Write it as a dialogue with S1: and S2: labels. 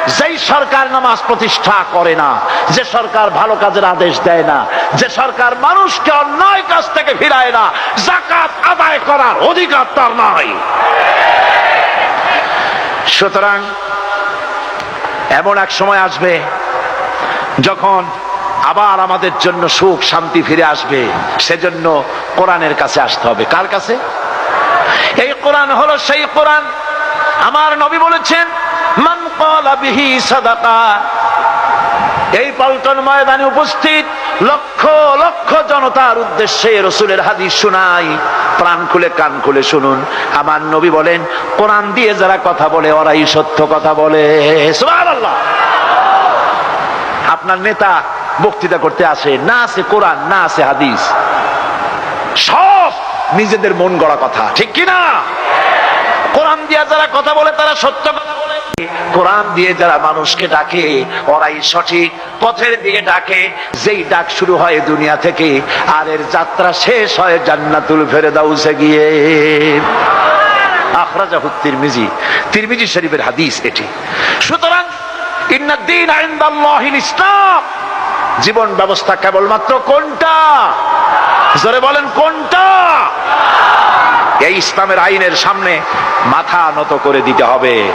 S1: যেই সরকার নামাজ প্রতিষ্ঠা করে না, যে সরকার ভালো কাজের আদেশ দেয় না, যে সরকার মানুষকে অন্যায় কাজ থেকে ফিরায় না, যাকাত আদায় করার অধিকার তার নাই। সুতরাং এমন এক সময় আসবে যখন আবার আমাদের জন্য সুখ শান্তি ফিরে আসবে। সেজন্য কোরআনের কাছে আসতে হবে। কার কাছে? এই কোরআন হলো সেই কোরআন। আমার নবী বলেছেন, মান ক্বালা বিহি সাদাকা। এই পল্টন ময়দানে উপস্থিত লক্ষ লক্ষ জনতার উদ্দেশ্যে রাসূলের হাদিস শোনাই, প্রাণ খুলে কান খুলে শুনুন। আমার নবী বলেন, কোরআন দিয়ে যারা কথা বলে ওরাই সত্য কথা বলে। সুবহানাল্লাহ। আপনার নেতা বক্তৃতা করতে আসে, না আছে কোরআন, না আছে হাদিস, সব নিজেদের মন গড়া কথা, ঠিক কিনা? কোরআন দিয়ে যারা কথা বলে তারা সত্য কথা বলে, কোরআন দিয়ে যারা মানুষকে ডাকে ওরাই সঠিক পথের দিকে ডাকে। যেই ডাক শুরু হয় দুনিয়া থেকে, আর এর যাত্রা শেষ হয় জান্নাতুল ফেরদাউসে গিয়ে। আখরাজাহু তিরমিজি, তিরমিজি শরীফের হাদিস এটি। সুতরাং ইন্নাদ-দীন ইনদাল্লাহিল ইসলাম। জীবন ব্যবস্থা কেবলমাত্র কোনটা? জোরে বলেন, কোনটা? এই ইসলামের আইনের সামনে মাথা নত করে দিতে হবে।